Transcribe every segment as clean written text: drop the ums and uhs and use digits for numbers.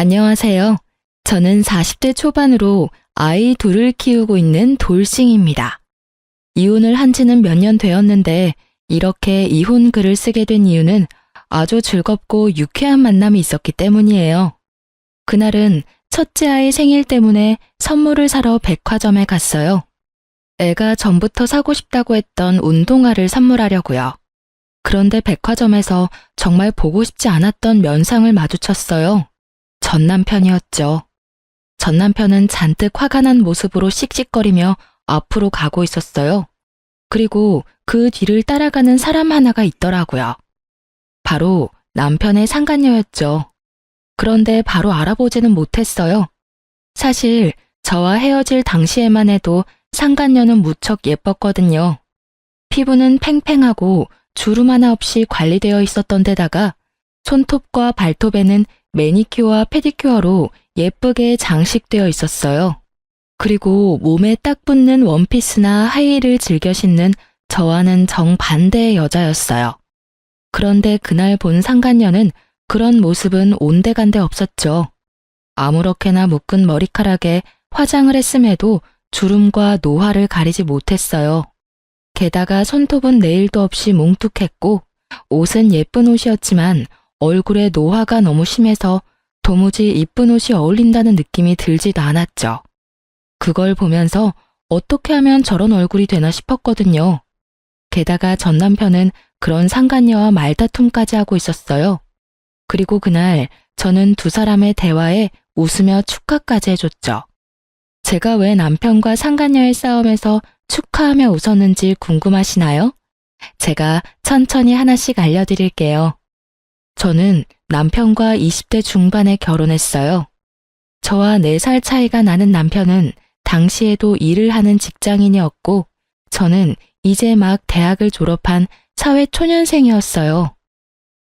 안녕하세요. 저는 40대 초반으로 아이 둘을 키우고 있는 돌싱입니다. 이혼을 한 지는 몇 년 되었는데 이렇게 이혼 글을 쓰게 된 이유는 아주 즐겁고 유쾌한 만남이 있었기 때문이에요. 그날은 첫째 아이 생일 때문에 선물을 사러 백화점에 갔어요. 애가 전부터 사고 싶다고 했던 운동화를 선물하려고요. 그런데 백화점에서 정말 보고 싶지 않았던 면상을 마주쳤어요. 전 남편이었죠. 전 남편은 잔뜩 화가 난 모습으로 씩씩거리며 앞으로 가고 있었어요. 그리고 그 뒤를 따라가는 사람 하나가 있더라고요. 바로 남편의 상간녀였죠. 그런데 바로 알아보지는 못했어요. 사실 저와 헤어질 당시에만 해도 상간녀는 무척 예뻤거든요. 피부는 팽팽하고 주름 하나 없이 관리되어 있었던 데다가 손톱과 발톱에는 매니큐어와 페디큐어로 예쁘게 장식되어 있었어요. 그리고 몸에 딱 붙는 원피스나 하이힐을 즐겨 신는 저와는 정반대의 여자였어요. 그런데 그날 본 상간녀는 그런 모습은 온데간데 없었죠. 아무렇게나 묶은 머리카락에 화장을 했음에도 주름과 노화를 가리지 못했어요. 게다가 손톱은 네일도 없이 뭉툭했고 옷은 예쁜 옷이었지만 얼굴에 노화가 너무 심해서 도무지 이쁜 옷이 어울린다는 느낌이 들지도 않았죠. 그걸 보면서 어떻게 하면 저런 얼굴이 되나 싶었거든요. 게다가 전 남편은 그런 상간녀와 말다툼까지 하고 있었어요. 그리고 그날 저는 두 사람의 대화에 웃으며 축하까지 해줬죠. 제가 왜 남편과 상간녀의 싸움에서 축하하며 웃었는지 궁금하시나요? 제가 천천히 하나씩 알려드릴게요. 저는 남편과 20대 중반에 결혼했어요. 저와 4살 차이가 나는 남편은 당시에도 일을 하는 직장인이었고 저는 이제 막 대학을 졸업한 사회초년생이었어요.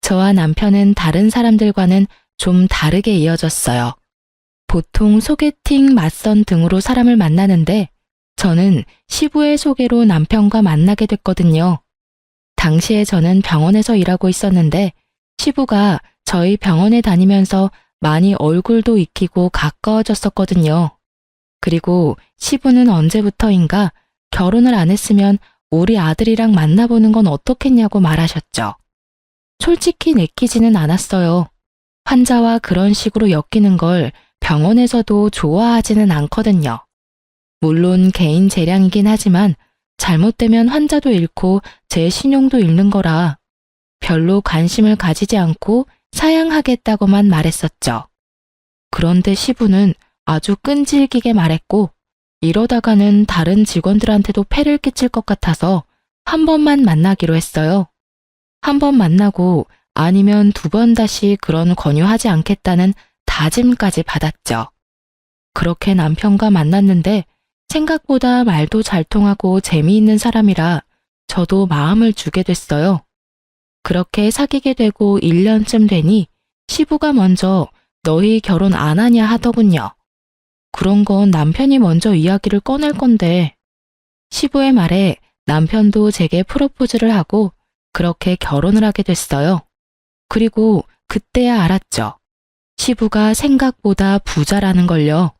저와 남편은 다른 사람들과는 좀 다르게 이어졌어요. 보통 소개팅, 맞선 등으로 사람을 만나는데 저는 시부의 소개로 남편과 만나게 됐거든요. 당시에 저는 병원에서 일하고 있었는데 시부가 저희 병원에 다니면서 많이 얼굴도 익히고 가까워졌었거든요. 그리고 시부는 언제부터인가 결혼을 안 했으면 우리 아들이랑 만나보는 건 어떻겠냐고 말하셨죠. 솔직히 내키지는 않았어요. 환자와 그런 식으로 엮이는 걸 병원에서도 좋아하지는 않거든요. 물론 개인 재량이긴 하지만 잘못되면 환자도 잃고 제 신용도 잃는 거라 별로 관심을 가지지 않고 사양하겠다고만 말했었죠. 그런데 시부는 아주 끈질기게 말했고 이러다가는 다른 직원들한테도 폐를 끼칠 것 같아서 한 번만 만나기로 했어요. 한 번 만나고 아니면 2번 다시 그런 권유하지 않겠다는 다짐까지 받았죠. 그렇게 남편과 만났는데 생각보다 말도 잘 통하고 재미있는 사람이라 저도 마음을 주게 됐어요. 그렇게 사귀게 되고 1년쯤 되니 시부가 먼저 너희 결혼 안 하냐 하더군요. 그런 건 남편이 먼저 이야기를 꺼낼 건데 시부의 말에 남편도 제게 프로포즈를 하고 그렇게 결혼을 하게 됐어요. 그리고 그때야 알았죠. 시부가 생각보다 부자라는 걸요.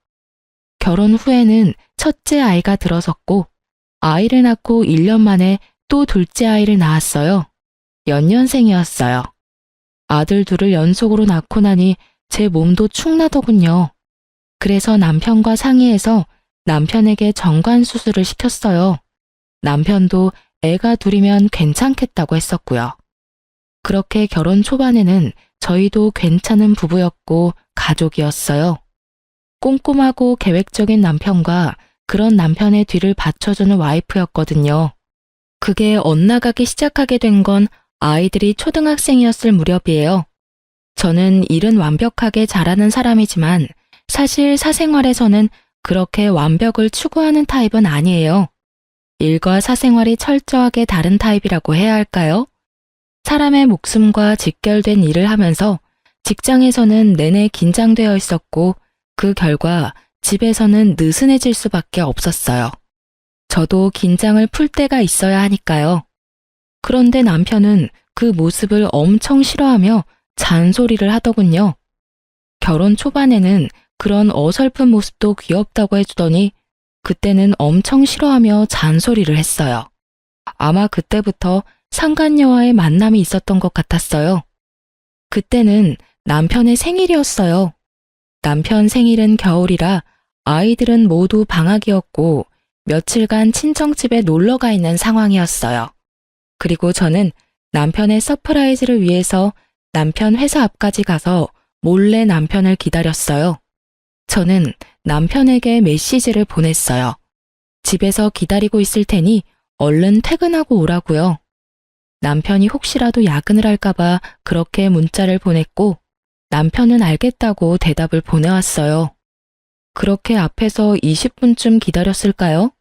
결혼 후에는 첫째 아이가 들어섰고 아이를 낳고 1년 만에 또 둘째 아이를 낳았어요. 연년생이었어요. 아들 둘을 연속으로 낳고 나니 제 몸도 축나더군요. 그래서 남편과 상의해서 남편에게 정관 수술을 시켰어요. 남편도 애가 둘이면 괜찮겠다고 했었고요. 그렇게 결혼 초반에는 저희도 괜찮은 부부였고 가족이었어요. 꼼꼼하고 계획적인 남편과 그런 남편의 뒤를 받쳐주는 와이프였거든요. 그게 엇나가기 시작하게 된 건 아이들이 초등학생이었을 무렵이에요. 저는 일은 완벽하게 잘하는 사람이지만 사실 사생활에서는 그렇게 완벽을 추구하는 타입은 아니에요. 일과 사생활이 철저하게 다른 타입이라고 해야 할까요? 사람의 목숨과 직결된 일을 하면서 직장에서는 내내 긴장되어 있었고 그 결과 집에서는 느슨해질 수밖에 없었어요. 저도 긴장을 풀 때가 있어야 하니까요. 그런데 남편은 그 모습을 엄청 싫어하며 잔소리를 하더군요. 결혼 초반에는 그런 어설픈 모습도 귀엽다고 해주더니 그때는 엄청 싫어하며 잔소리를 했어요. 아마 그때부터 상간녀와의 만남이 있었던 것 같았어요. 그때는 남편의 생일이었어요. 남편 생일은 겨울이라 아이들은 모두 방학이었고 며칠간 친정집에 놀러가 있는 상황이었어요. 그리고 저는 남편의 서프라이즈를 위해서 남편 회사 앞까지 가서 몰래 남편을 기다렸어요. 저는 남편에게 메시지를 보냈어요. 집에서 기다리고 있을 테니 얼른 퇴근하고 오라고요. 남편이 혹시라도 야근을 할까봐 그렇게 문자를 보냈고 남편은 알겠다고 대답을 보내왔어요. 그렇게 앞에서 20분쯤 기다렸을까요?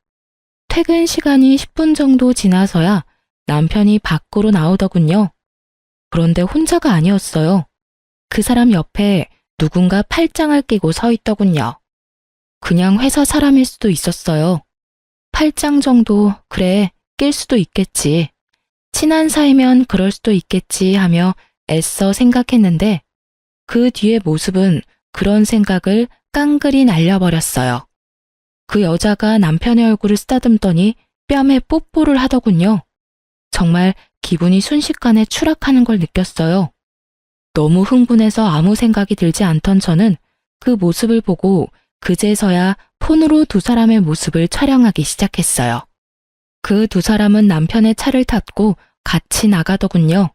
퇴근 시간이 10분 정도 지나서야 남편이 밖으로 나오더군요. 그런데 혼자가 아니었어요. 그 사람 옆에 누군가 팔짱을 끼고 서 있더군요. 그냥 회사 사람일 수도 있었어요. 팔짱 정도, 그래, 낄 수도 있겠지. 친한 사이면 그럴 수도 있겠지 하며 애써 생각했는데 그 뒤의 모습은 그런 생각을 깡그리 날려버렸어요. 그 여자가 남편의 얼굴을 쓰다듬더니 뺨에 뽀뽀를 하더군요. 정말 기분이 순식간에 추락하는 걸 느꼈어요. 너무 흥분해서 아무 생각이 들지 않던 저는 그 모습을 보고 그제서야 폰으로 두 사람의 모습을 촬영하기 시작했어요. 그 두 사람은 남편의 차를 탔고 같이 나가더군요.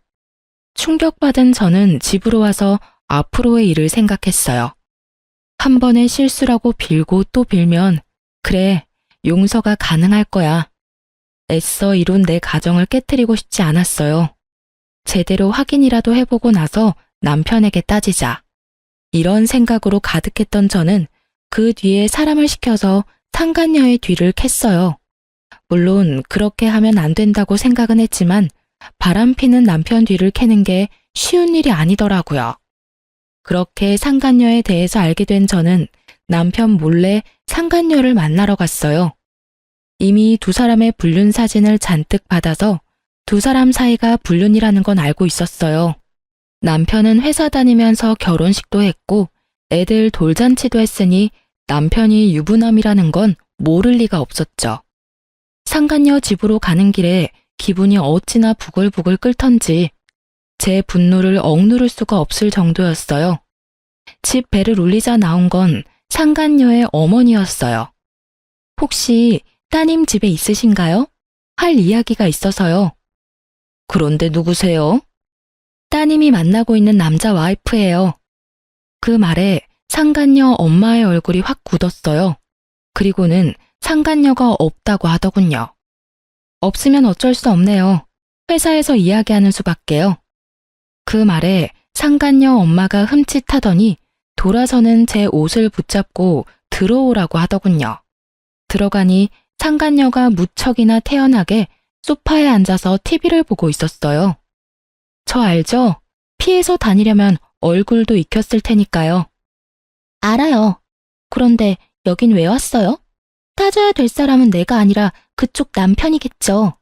충격받은 저는 집으로 와서 앞으로의 일을 생각했어요. 한 번의 실수라고 빌고 또 빌면 그래, 용서가 가능할 거야. 애써 이룬 내 가정을 깨트리고 싶지 않았어요. 제대로 확인이라도 해보고 나서 남편에게 따지자. 이런 생각으로 가득했던 저는 그 뒤에 사람을 시켜서 상간녀의 뒤를 캤어요. 물론 그렇게 하면 안 된다고 생각은 했지만 바람피는 남편 뒤를 캐는 게 쉬운 일이 아니더라고요. 그렇게 상간녀에 대해서 알게 된 저는 남편 몰래 상간녀를 만나러 갔어요. 이미 두 사람의 불륜 사진을 잔뜩 받아서 두 사람 사이가 불륜이라는 건 알고 있었어요. 남편은 회사 다니면서 결혼식도 했고 애들 돌잔치도 했으니 남편이 유부남이라는 건 모를 리가 없었죠. 상간녀 집으로 가는 길에 기분이 어찌나 부글부글 끓던지 제 분노를 억누를 수가 없을 정도였어요. 집 배를 울리자 나온 건 상간녀의 어머니였어요. 혹시 따님 집에 있으신가요? 할 이야기가 있어서요. 그런데 누구세요? 따님이 만나고 있는 남자 와이프예요. 그 말에 상간녀 엄마의 얼굴이 확 굳었어요. 그리고는 상간녀가 없다고 하더군요. 없으면 어쩔 수 없네요. 회사에서 이야기하는 수밖에요. 그 말에 상간녀 엄마가 흠칫하더니 돌아서는 제 옷을 붙잡고 들어오라고 하더군요. 들어가니 상간녀가 무척이나 태연하게 소파에 앉아서 TV를 보고 있었어요. 저 알죠? 피해서 다니려면 얼굴도 익혔을 테니까요. 알아요. 그런데 여긴 왜 왔어요? 따져야 될 사람은 내가 아니라 그쪽 남편이겠죠.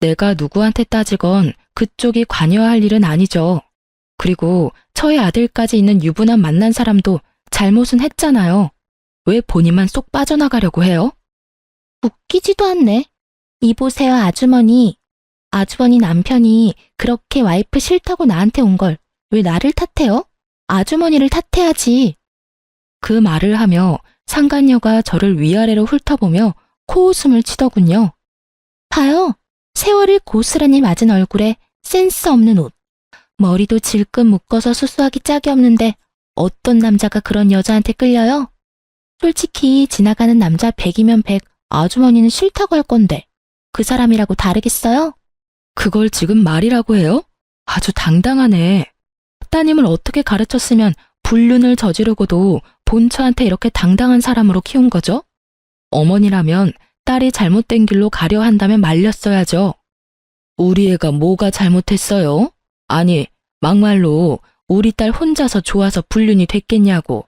내가 누구한테 따지건 그쪽이 관여할 일은 아니죠. 그리고 저의 아들까지 있는 유부남 만난 사람도 잘못은 했잖아요. 왜 본인만 쏙 빠져나가려고 해요? 웃기지도 않네. 이보세요, 아주머니. 아주머니 남편이 그렇게 와이프 싫다고 나한테 온 걸 왜 나를 탓해요? 아주머니를 탓해야지. 그 말을 하며 상간녀가 저를 위아래로 훑어보며 코웃음을 치더군요. 봐요. 세월을 고스란히 맞은 얼굴에 센스 없는 옷. 머리도 질끈 묶어서 수수하기 짝이 없는데 어떤 남자가 그런 여자한테 끌려요? 솔직히 지나가는 남자 100이면 100, 아주머니는 싫다고 할 건데 그 사람이라고 다르겠어요? 그걸 지금 말이라고 해요? 아주 당당하네. 따님을 어떻게 가르쳤으면 불륜을 저지르고도 본처한테 이렇게 당당한 사람으로 키운 거죠? 어머니라면 딸이 잘못된 길로 가려 한다면 말렸어야죠. 우리 애가 뭐가 잘못했어요? 아니, 막말로 우리 딸 혼자서 좋아서 불륜이 됐겠냐고.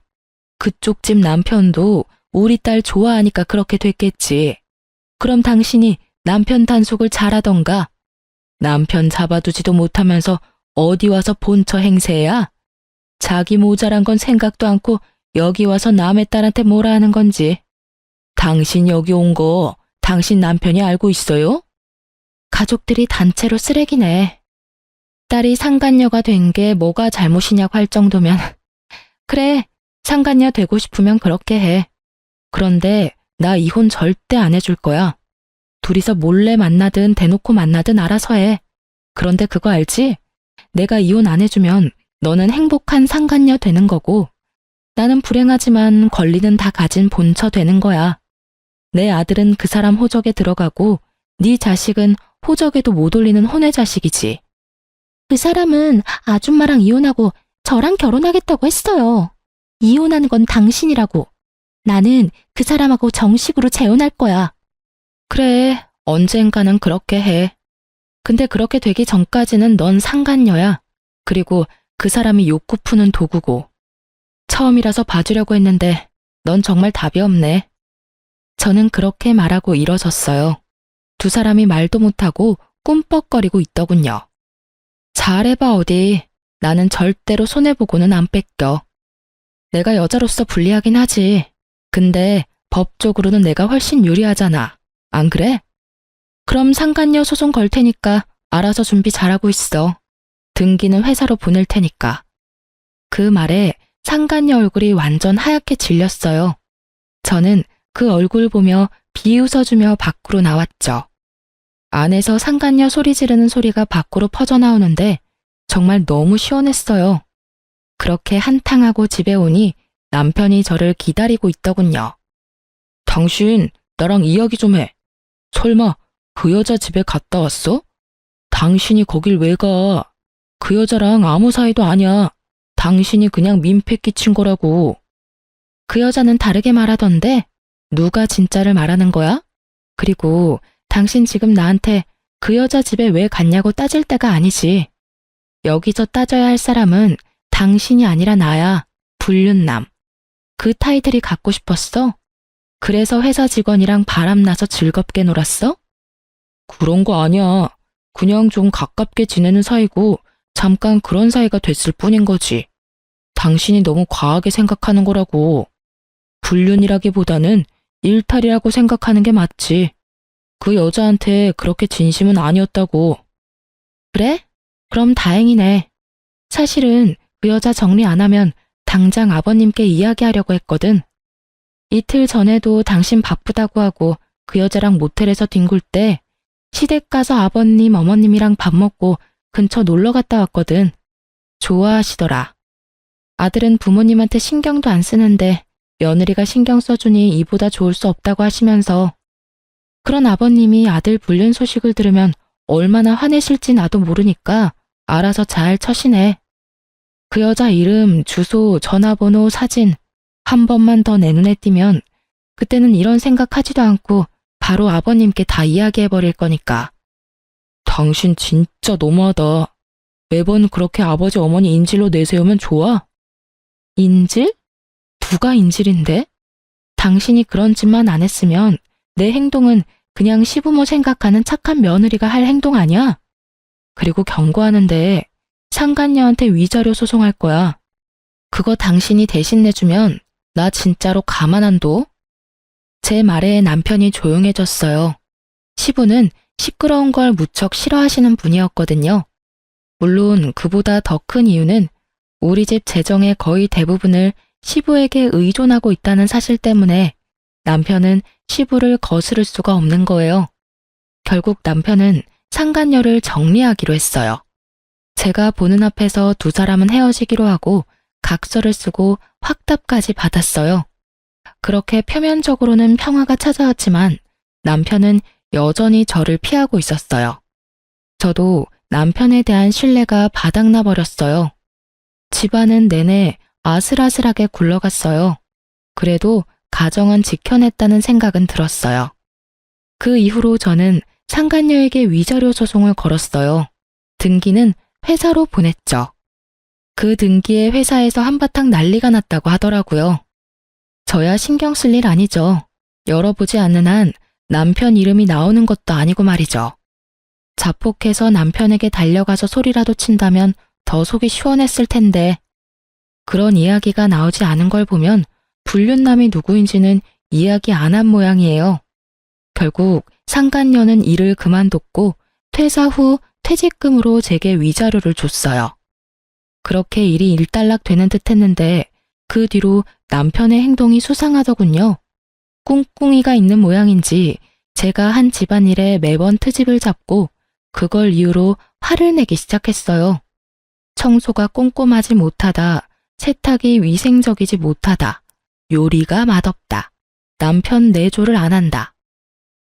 그쪽 집 남편도 우리 딸 좋아하니까 그렇게 됐겠지. 그럼 당신이 남편 단속을 잘하던가. 남편 잡아두지도 못하면서 어디 와서 본처 행세야? 자기 모자란 건 생각도 않고 여기 와서 남의 딸한테 뭐라 하는 건지. 당신 여기 온 거 당신 남편이 알고 있어요? 가족들이 단체로 쓰레기네. 딸이 상간녀가 된 게 뭐가 잘못이냐고 할 정도면 그래, 상간녀 되고 싶으면 그렇게 해. 그런데 나 이혼 절대 안 해줄 거야. 둘이서 몰래 만나든 대놓고 만나든 알아서 해. 그런데 그거 알지? 내가 이혼 안 해주면 너는 행복한 상간녀 되는 거고 나는 불행하지만 권리는 다 가진 본처 되는 거야. 내 아들은 그 사람 호적에 들어가고 네 자식은 호적에도 못 올리는 혼외 자식이지. 그 사람은 아줌마랑 이혼하고 저랑 결혼하겠다고 했어요. 이혼하는 건 당신이라고. 나는 그 사람하고 정식으로 재혼할 거야. 그래, 언젠가는 그렇게 해. 근데 그렇게 되기 전까지는 넌 상간녀야. 그리고 그 사람이 욕구 푸는 도구고. 처음이라서 봐주려고 했는데 넌 정말 답이 없네. 저는 그렇게 말하고 일어섰어요. 두 사람이 말도 못하고 꿈뻑거리고 있더군요. 잘해봐 어디. 나는 절대로 손해보고는 안 뺏겨. 내가 여자로서 불리하긴 하지. 근데 법적으로는 내가 훨씬 유리하잖아. 안 그래? 그럼 상간녀 소송 걸 테니까 알아서 준비 잘하고 있어. 등기는 회사로 보낼 테니까. 그 말에 상간녀 얼굴이 완전 하얗게 질렸어요. 저는 그 얼굴 보며 비웃어주며 밖으로 나왔죠. 안에서 상간녀 소리 지르는 소리가 밖으로 퍼져나오는데 정말 너무 시원했어요. 그렇게 한탕하고 집에 오니 남편이 저를 기다리고 있더군요. 당신 나랑 이야기 좀 해. 설마 그 여자 집에 갔다 왔어? 당신이 거길 왜 가? 그 여자랑 아무 사이도 아니야. 당신이 그냥 민폐 끼친 거라고. 그 여자는 다르게 말하던데 누가 진짜를 말하는 거야? 그리고 당신 지금 나한테 그 여자 집에 왜 갔냐고 따질 때가 아니지. 여기서 따져야 할 사람은 당신이 아니라 나야. 불륜남. 그 타이틀이 갖고 싶었어? 그래서 회사 직원이랑 바람나서 즐겁게 놀았어? 그런 거 아니야. 그냥 좀 가깝게 지내는 사이고 잠깐 그런 사이가 됐을 뿐인 거지. 당신이 너무 과하게 생각하는 거라고. 불륜이라기보다는 일탈이라고 생각하는 게 맞지. 그 여자한테 그렇게 진심은 아니었다고. 그래? 그럼 다행이네. 사실은 그 여자 정리 안 하면 당장 아버님께 이야기하려고 했거든. 이틀 전에도 당신 바쁘다고 하고 그 여자랑 모텔에서 뒹굴 때 시댁 가서 아버님, 어머님이랑 밥 먹고 근처 놀러 갔다 왔거든. 좋아하시더라. 아들은 부모님한테 신경도 안 쓰는데 며느리가 신경 써주니 이보다 좋을 수 없다고 하시면서 그런 아버님이 아들 불륜 소식을 들으면 얼마나 화내실지 나도 모르니까 알아서 잘 처신해. 그 여자 이름, 주소, 전화번호, 사진 한 번만 더 내 눈에 띄면 그때는 이런 생각하지도 않고 바로 아버님께 다 이야기해버릴 거니까. 당신 진짜 너무하다. 매번 그렇게 아버지 어머니 인질로 내세우면 좋아? 인질? 누가 인질인데? 당신이 그런 짓만 안 했으면 내 행동은 그냥 시부모 생각하는 착한 며느리가 할 행동 아니야? 그리고 경고하는데 상간녀한테 위자료 소송할 거야. 그거 당신이 대신 내주면 나 진짜로 가만 안 둬? 제 말에 남편이 조용해졌어요. 시부는 시끄러운 걸 무척 싫어하시는 분이었거든요. 물론 그보다 더 큰 이유는 우리 집 재정의 거의 대부분을 시부에게 의존하고 있다는 사실 때문에 남편은 시부를 거스를 수가 없는 거예요. 결국 남편은 상간녀를 정리하기로 했어요. 제가 보는 앞에서 두 사람은 헤어지기로 하고 각서를 쓰고 확답까지 받았어요. 그렇게 표면적으로는 평화가 찾아왔지만 남편은 여전히 저를 피하고 있었어요. 저도 남편에 대한 신뢰가 바닥나 버렸어요. 집안은 내내 아슬아슬하게 굴러갔어요. 그래도 가정은 지켜냈다는 생각은 들었어요. 그 이후로 저는 상간녀에게 위자료 소송을 걸었어요. 등기는 회사로 보냈죠. 그 등기에 회사에서 한바탕 난리가 났다고 하더라고요. 저야 신경 쓸 일 아니죠. 열어보지 않는 한 남편 이름이 나오는 것도 아니고 말이죠. 자폭해서 남편에게 달려가서 소리라도 친다면 더 속이 시원했을 텐데 그런 이야기가 나오지 않은 걸 보면 불륜남이 누구인지는 이야기 안 한 모양이에요. 결국 상간녀는 일을 그만뒀고 퇴사 후 퇴직금으로 제게 위자료를 줬어요. 그렇게 일이 일단락되는 듯 했는데 그 뒤로 남편의 행동이 수상하더군요. 꿍꿍이가 있는 모양인지 제가 한 집안일에 매번 트집을 잡고 그걸 이유로 화를 내기 시작했어요. 청소가 꼼꼼하지 못하다, 세탁이 위생적이지 못하다, 요리가 맛없다, 남편 내조를 안 한다.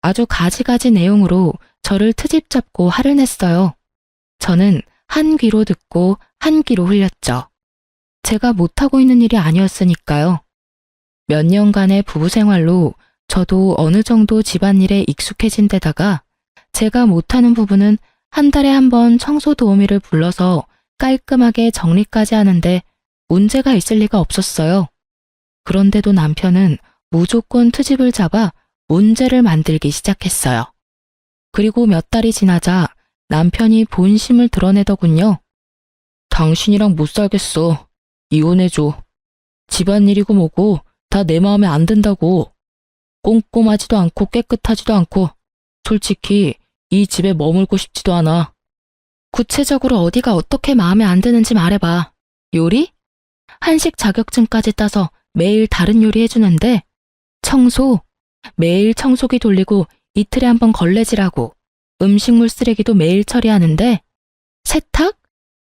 아주 가지가지 내용으로 저를 트집 잡고 화를 냈어요. 저는 한 귀로 듣고 한 귀로 흘렸죠. 제가 못하고 있는 일이 아니었으니까요. 몇 년간의 부부 생활로 저도 어느 정도 집안일에 익숙해진 데다가 제가 못하는 부분은 한 달에 한 번 청소 도우미를 불러서 깔끔하게 정리까지 하는데 문제가 있을 리가 없었어요. 그런데도 남편은 무조건 트집을 잡아 문제를 만들기 시작했어요. 그리고 몇 달이 지나자 남편이 본심을 드러내더군요. 당신이랑 못 살겠어. 이혼해줘. 집안일이고 뭐고 다 내 마음에 안 든다고. 꼼꼼하지도 않고 깨끗하지도 않고 솔직히 이 집에 머물고 싶지도 않아. 구체적으로 어디가 어떻게 마음에 안 드는지 말해봐. 요리? 한식 자격증까지 따서 매일 다른 요리 해주는데 청소? 매일 청소기 돌리고 이틀에 한 번 걸레질하고 음식물 쓰레기도 매일 처리하는데 세탁?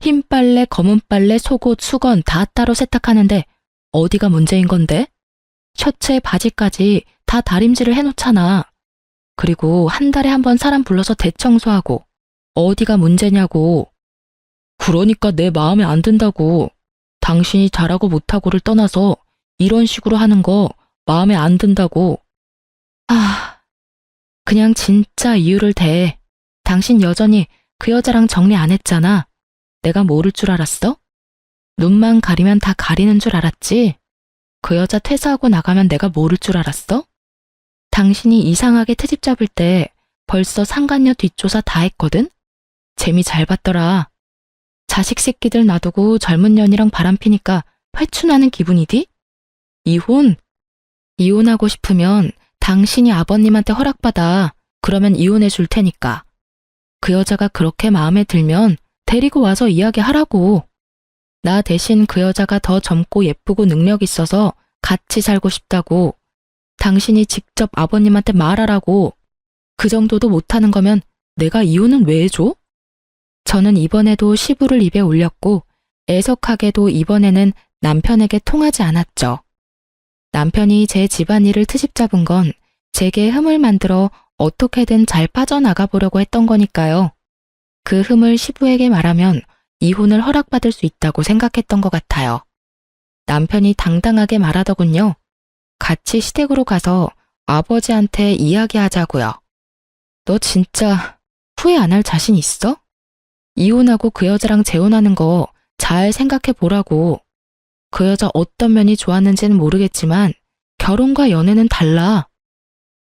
흰 빨래, 검은 빨래, 속옷, 수건 다 따로 세탁하는데 어디가 문제인 건데? 셔츠에 바지까지 다 다림질을 해놓잖아. 그리고 한 달에 한 번 사람 불러서 대청소하고 어디가 문제냐고. 그러니까 내 마음에 안 든다고. 당신이 잘하고 못하고를 떠나서 이런 식으로 하는 거 마음에 안 든다고. 그냥 진짜 이유를 대. 당신 여전히 그 여자랑 정리 안 했잖아. 내가 모를 줄 알았어? 눈만 가리면 다 가리는 줄 알았지? 그 여자 퇴사하고 나가면 내가 모를 줄 알았어? 당신이 이상하게 트집 잡을 때 벌써 상간녀 뒷조사 다 했거든? 재미 잘 봤더라. 자식 새끼들 놔두고 젊은 년이랑 바람피니까 회춘하는 기분이디? 이혼? 이혼하고 싶으면 당신이 아버님한테 허락받아. 그러면 이혼해 줄 테니까. 그 여자가 그렇게 마음에 들면 데리고 와서 이야기하라고. 나 대신 그 여자가 더 젊고 예쁘고 능력 있어서 같이 살고 싶다고. 당신이 직접 아버님한테 말하라고. 그 정도도 못하는 거면 내가 이혼은 왜 해줘? 저는 이번에도 시부를 입에 올렸고 애석하게도 이번에는 남편에게 통하지 않았죠. 남편이 제 집안일을 트집 잡은 건 제게 흠을 만들어 어떻게든 잘 빠져나가 보려고 했던 거니까요. 그 흠을 시부에게 말하면 이혼을 허락받을 수 있다고 생각했던 것 같아요. 남편이 당당하게 말하더군요. 같이 시댁으로 가서 아버지한테 이야기하자고요. 너 진짜 후회 안 할 자신 있어? 이혼하고 그 여자랑 재혼하는 거 잘 생각해 보라고. 그 여자 어떤 면이 좋았는지는 모르겠지만 결혼과 연애는 달라.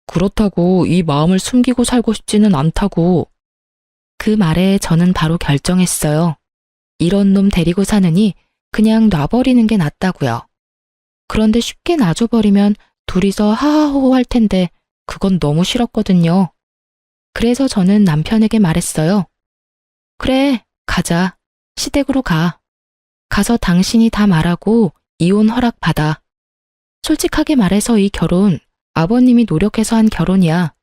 그렇다고 이 마음을 숨기고 살고 싶지는 않다고. 그 말에 저는 바로 결정했어요. 이런 놈 데리고 사느니 그냥 놔버리는 게 낫다고요. 그런데 쉽게 놔줘버리면 둘이서 하하호호 할 텐데 그건 너무 싫었거든요. 그래서 저는 남편에게 말했어요. 그래, 가자. 시댁으로 가. 가서 당신이 다 말하고 이혼 허락 받아. 솔직하게 말해서 이 결혼 아버님이 노력해서 한 결혼이야.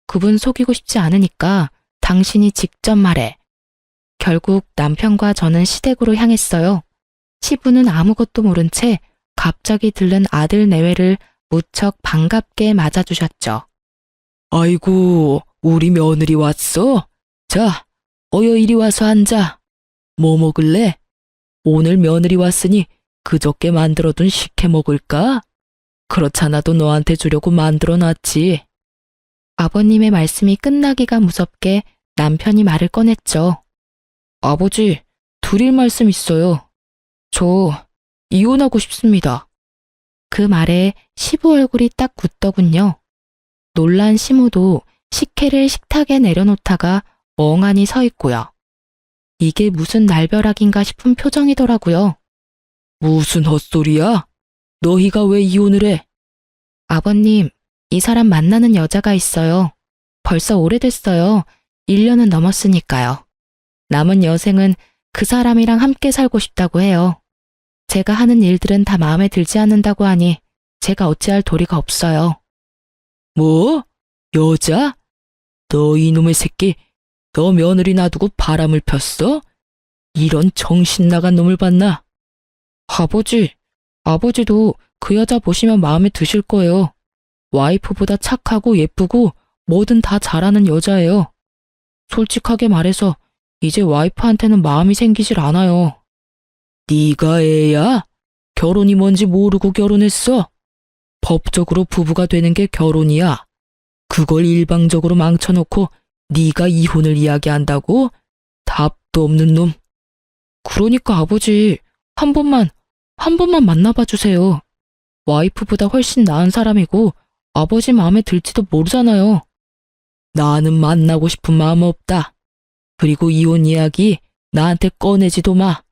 그분 속이고 싶지 않으니까 당신이 직접 말해. 결국 남편과 저는 시댁으로 향했어요. 시부는 아무것도 모른 채 갑자기 들른 아들 내외를 무척 반갑게 맞아주셨죠. 아이고, 우리 며느리 왔어? 자, 어여 이리 와서 앉아. 뭐 먹을래? 오늘 며느리 왔으니 그저께 만들어둔 식혜 먹을까? 그렇잖아도 너한테 주려고 만들어놨지. 아버님의 말씀이 끝나기가 무섭게 남편이 말을 꺼냈죠. 아버지, 드릴 말씀 있어요. 저 이혼하고 싶습니다. 그 말에 시부 얼굴이 딱 굳더군요. 놀란 시모도 식혜를 식탁에 내려놓다가 멍하니 서 있고요. 이게 무슨 날벼락인가 싶은 표정이더라고요. 무슨 헛소리야? 너희가 왜 이혼을 해? 아버님, 이 사람 만나는 여자가 있어요. 벌써 오래됐어요. 1년은 넘었으니까요. 남은 여생은 그 사람이랑 함께 살고 싶다고 해요. 제가 하는 일들은 다 마음에 들지 않는다고 하니 제가 어찌할 도리가 없어요. 뭐? 여자? 너 이놈의 새끼, 너 며느리 놔두고 바람을 폈어? 이런 정신 나간 놈을 봤나? 아버지도 그 여자 보시면 마음에 드실 거예요. 와이프보다 착하고 예쁘고 뭐든 다 잘하는 여자예요. 솔직하게 말해서 이제 와이프한테는 마음이 생기질 않아요. 네가 애야? 결혼이 뭔지 모르고 결혼했어? 법적으로 부부가 되는 게 결혼이야. 그걸 일방적으로 망쳐놓고 네가 이혼을 이야기한다고? 답도 없는 놈. 그러니까 아버지, 한 번만 만나봐 주세요. 와이프보다 훨씬 나은 사람이고 아버지 마음에 들지도 모르잖아요. 나는 만나고 싶은 마음 없다. 그리고 이혼 이야기 나한테 꺼내지도 마.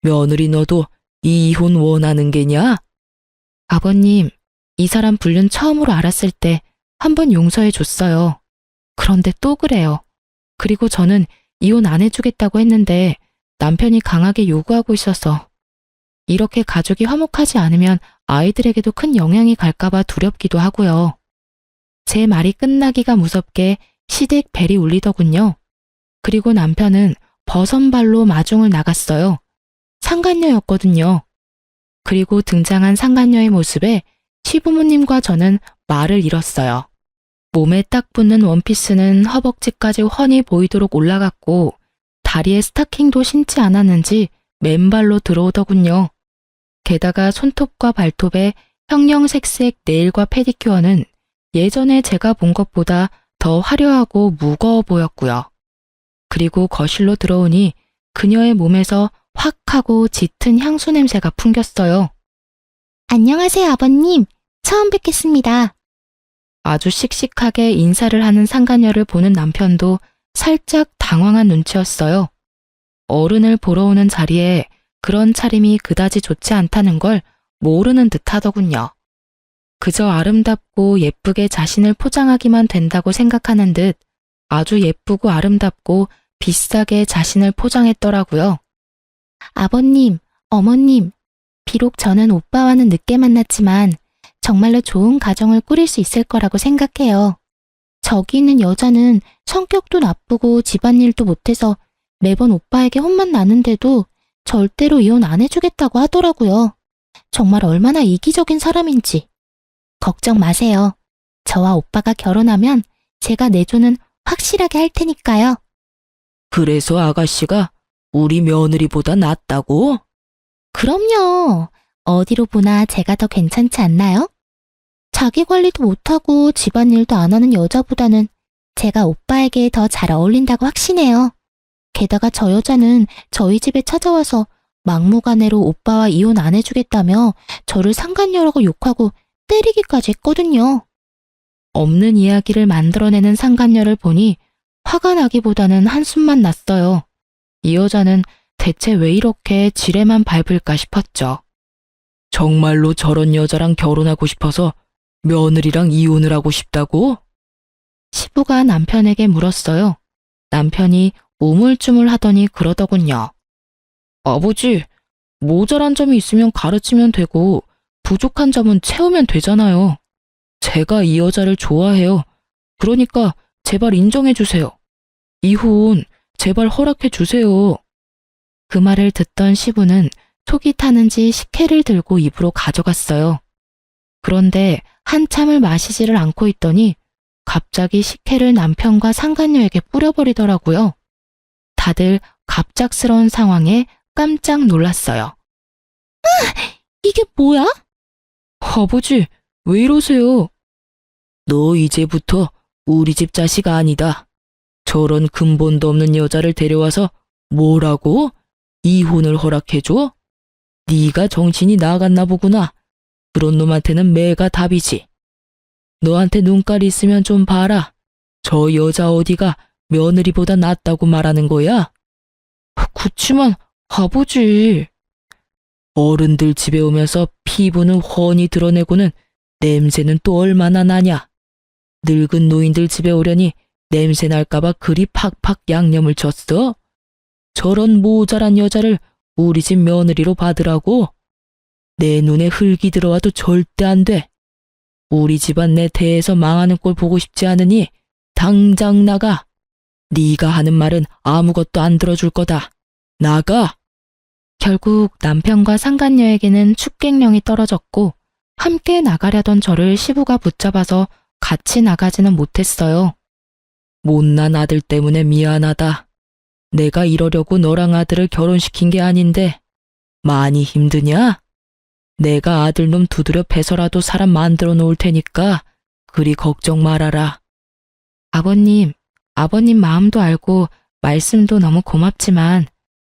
며느리 너도 이 이혼 원하는 게냐? 아버님, 이 사람 불륜 처음으로 알았을 때 한 번 용서해 줬어요. 그런데 또 그래요. 그리고 저는 이혼 안 해주겠다고 했는데 남편이 강하게 요구하고 있어서 이렇게 가족이 화목하지 않으면 아이들에게도 큰 영향이 갈까봐 두렵기도 하고요. 제 말이 끝나기가 무섭게 시댁 벨이 울리더군요. 그리고 남편은 버선발로 마중을 나갔어요. 상간녀였거든요. 그리고 등장한 상간녀의 모습에 시부모님과 저는 말을 잃었어요. 몸에 딱 붙는 원피스는 허벅지까지 훤히 보이도록 올라갔고 다리에 스타킹도 신지 않았는지 맨발로 들어오더군요. 게다가 손톱과 발톱에 형형색색 네일과 페디큐어는 예전에 제가 본 것보다 더 화려하고 무거워 보였고요. 그리고 거실로 들어오니 그녀의 몸에서 확 하고 짙은 향수 냄새가 풍겼어요. 안녕하세요, 아버님. 처음 뵙겠습니다. 아주 씩씩하게 인사를 하는 상간녀를 보는 남편도 살짝 당황한 눈치였어요. 어른을 보러 오는 자리에 그런 차림이 그다지 좋지 않다는 걸 모르는 듯 하더군요. 그저 아름답고 예쁘게 자신을 포장하기만 된다고 생각하는 듯 아주 예쁘고 아름답고 비싸게 자신을 포장했더라고요. 아버님, 어머님, 비록 저는 오빠와는 늦게 만났지만 정말로 좋은 가정을 꾸릴 수 있을 거라고 생각해요. 저기 있는 여자는 성격도 나쁘고 집안일도 못해서 매번 오빠에게 혼만 나는데도 절대로 이혼 안 해주겠다고 하더라고요. 정말 얼마나 이기적인 사람인지. 걱정 마세요. 저와 오빠가 결혼하면 제가 내조는 확실하게 할 테니까요. 그래서 아가씨가 우리 며느리보다 낫다고? 그럼요. 어디로 보나 제가 더 괜찮지 않나요? 자기 관리도 못하고 집안일도 안 하는 여자보다는 제가 오빠에게 더 잘 어울린다고 확신해요. 게다가 저 여자는 저희 집에 찾아와서 막무가내로 오빠와 이혼 안 해주겠다며 저를 상간녀라고 욕하고 때리기까지 했거든요. 없는 이야기를 만들어내는 상간녀를 보니 화가 나기보다는 한숨만 났어요. 이 여자는 대체 왜 이렇게 지레만 밟을까 싶었죠. 정말로 저런 여자랑 결혼하고 싶어서 며느리랑 이혼을 하고 싶다고? 시부가 남편에게 물었어요. 남편이 우물쭈물하더니 그러더군요. 아버지, 모자란 점이 있으면 가르치면 되고 부족한 점은 채우면 되잖아요. 제가 이 여자를 좋아해요. 그러니까 제발 인정해 주세요. 이혼 제발 허락해 주세요. 그 말을 듣던 시부는 속이 타는지 식혜를 들고 입으로 가져갔어요. 그런데 한참을 마시지를 않고 있더니 갑자기 식혜를 남편과 상간녀에게 뿌려버리더라고요. 다들 갑작스러운 상황에 깜짝 놀랐어요. 이게 뭐야? 아버지, 왜 이러세요? 너 이제부터 우리 집 자식 아니다. 저런 근본도 없는 여자를 데려와서 뭐라고? 이혼을 허락해줘? 네가 정신이 나갔나 보구나. 그런 놈한테는 매가 답이지. 너한테 눈깔이 있으면 좀 봐라. 저 여자 어디가 며느리보다 낫다고 말하는 거야? 그치만 아버지. 어른들 집에 오면서 피부는 훤히 드러내고는 냄새는 또 얼마나 나냐. 늙은 노인들 집에 오려니 냄새 날까봐 그리 팍팍 양념을 쳤어. 저런 모자란 여자를 우리 집 며느리로 받으라고? 내 눈에 흙이 들어와도 절대 안 돼. 우리 집안 내 대에서 망하는 꼴 보고 싶지 않으니 당장 나가. 네가 하는 말은 아무것도 안 들어줄 거다. 나가. 결국 남편과 상간녀에게는 축객령이 떨어졌고 함께 나가려던 저를 시부가 붙잡아서 같이 나가지는 못했어요. 못난 아들 때문에 미안하다. 내가 이러려고 너랑 아들을 결혼시킨 게 아닌데 많이 힘드냐? 내가 아들놈 두드려 패서라도 사람 만들어 놓을 테니까 그리 걱정 말아라. 아버님 마음도 알고 말씀도 너무 고맙지만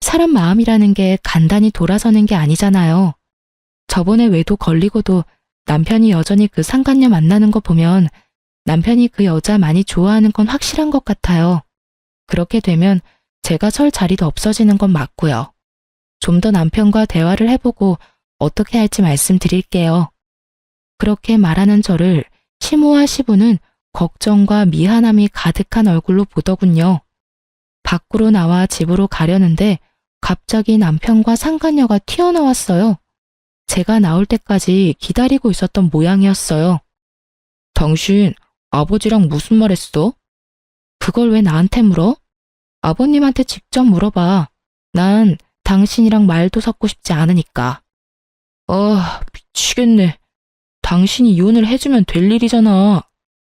사람 마음이라는 게 간단히 돌아서는 게 아니잖아요. 저번에 외도 걸리고도 남편이 여전히 그 상간녀 만나는 거 보면 남편이 그 여자 많이 좋아하는 건 확실한 것 같아요. 그렇게 되면 제가 설 자리도 없어지는 건 맞고요. 좀 더 남편과 대화를 해보고 어떻게 할지 말씀드릴게요. 그렇게 말하는 저를 시모와 시부는 걱정과 미안함이 가득한 얼굴로 보더군요. 밖으로 나와 집으로 가려는데 갑자기 남편과 상간녀가 튀어나왔어요. 제가 나올 때까지 기다리고 있었던 모양이었어요. 당신 아버지랑 무슨 말 했어? 그걸 왜 나한테 물어? 아버님한테 직접 물어봐. 난 당신이랑 말도 섞고 싶지 않으니까. 미치겠네. 당신이 이혼을 해주면 될 일이잖아.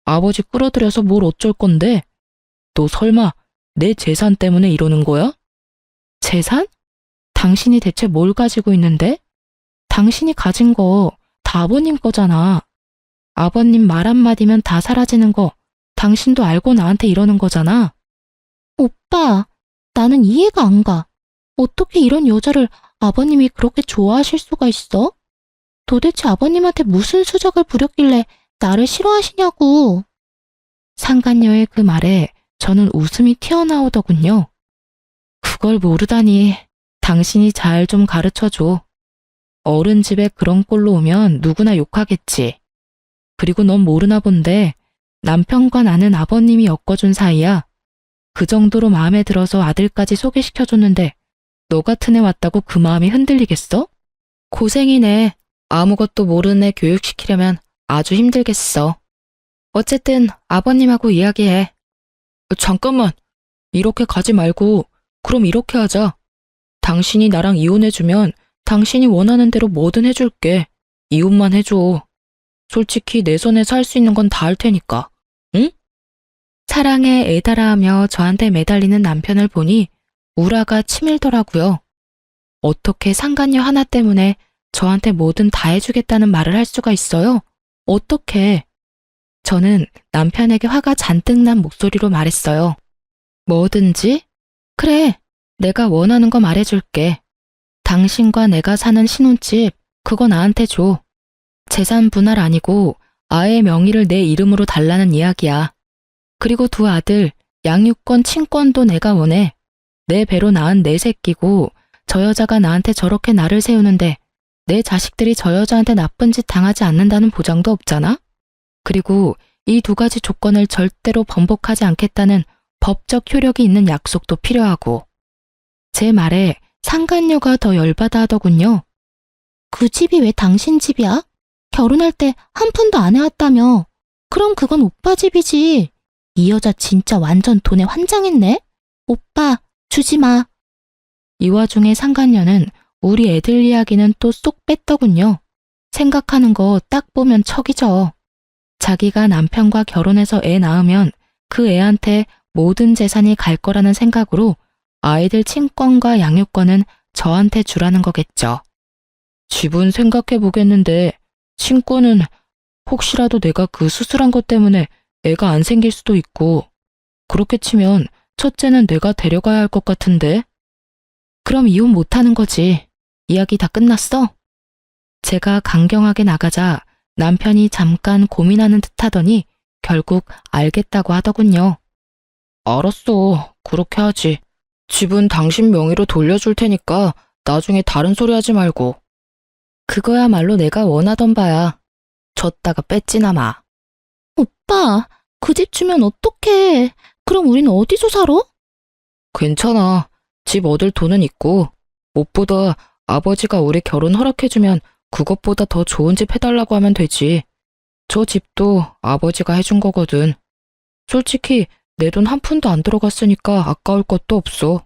아버지 끌어들여서 뭘 어쩔 건데? 너 설마 내 재산 때문에 이러는 거야? 재산? 당신이 대체 뭘 가지고 있는데? 당신이 가진 거 다 아버님 거잖아. 아버님 말 한마디면 다 사라지는 거 당신도 알고 나한테 이러는 거잖아. 오빠, 나는 이해가 안 가. 어떻게 이런 여자를 아버님이 그렇게 좋아하실 수가 있어? 도대체 아버님한테 무슨 수작을 부렸길래 나를 싫어하시냐고. 상간녀의 그 말에 저는 웃음이 튀어나오더군요. 그걸 모르다니 당신이 잘 좀 가르쳐줘. 어른 집에 그런 꼴로 오면 누구나 욕하겠지. 그리고 넌 모르나 본데 남편과 나는 아버님이 엮어준 사이야. 그 정도로 마음에 들어서 아들까지 소개시켜줬는데 너 같은 애 왔다고 그 마음이 흔들리겠어? 고생이네. 아무것도 모르는 애 교육시키려면 아주 힘들겠어. 어쨌든 아버님하고 이야기해. 잠깐만. 이렇게 가지 말고 그럼 이렇게 하자. 당신이 나랑 이혼해주면 당신이 원하는 대로 뭐든 해줄게. 이혼만 해줘. 솔직히 내 손에 살 수 있는 건 다 할 테니까. 응? 사랑에 애달아하며 저한테 매달리는 남편을 보니 우라가 치밀더라고요. 어떻게 상간녀 하나 때문에 저한테 뭐든 다 해주겠다는 말을 할 수가 있어요? 어떻게? 저는 남편에게 화가 잔뜩 난 목소리로 말했어요. 뭐든지? 그래, 내가 원하는 거 말해줄게. 당신과 내가 사는 신혼집, 그거 나한테 줘. 재산 분할 아니고 아의 명의를 내 이름으로 달라는 이야기야. 그리고 두 아들, 양육권, 친권도 내가 원해. 내 배로 낳은 내 새끼고 저 여자가 나한테 저렇게 나를 세우는데 내 자식들이 저 여자한테 나쁜 짓 당하지 않는다는 보장도 없잖아? 그리고 이 두 가지 조건을 절대로 번복하지 않겠다는 법적 효력이 있는 약속도 필요하고. 제 말에 상간녀가 더 열받아 하더군요. 그 집이 왜 당신 집이야? 결혼할 때 한 푼도 안 해왔다며. 그럼 그건 오빠 집이지. 이 여자 진짜 완전 돈에 환장했네. 오빠, 주지 마. 이 와중에 상간녀는 우리 애들 이야기는 또 쏙 뺐더군요. 생각하는 거 딱 보면 척이죠. 자기가 남편과 결혼해서 애 낳으면 그 애한테 모든 재산이 갈 거라는 생각으로 아이들 친권과 양육권은 저한테 주라는 거겠죠. 집은 생각해 보겠는데 친권은 혹시라도 내가 그 수술한 것 때문에 애가 안 생길 수도 있고, 그렇게 치면 첫째는 내가 데려가야 할 것 같은데. 그럼 이혼 못하는 거지. 이야기 다 끝났어? 제가 강경하게 나가자 남편이 잠깐 고민하는 듯 하더니 결국 알겠다고 하더군요. 알았어. 그렇게 하지. 집은 당신 명의로 돌려줄 테니까 나중에 다른 소리 하지 말고. 그거야말로 내가 원하던 바야. 줬다가 뺏지나 마. 오빠, 그 집 주면 어떡해. 그럼 우린 어디서 살아? 괜찮아. 집 얻을 돈은 있고, 무엇보다 아버지가 우리 결혼 허락해주면 그것보다 더 좋은 집 해달라고 하면 되지. 저 집도 아버지가 해준 거거든. 솔직히 내 돈 한 푼도 안 들어갔으니까 아까울 것도 없어.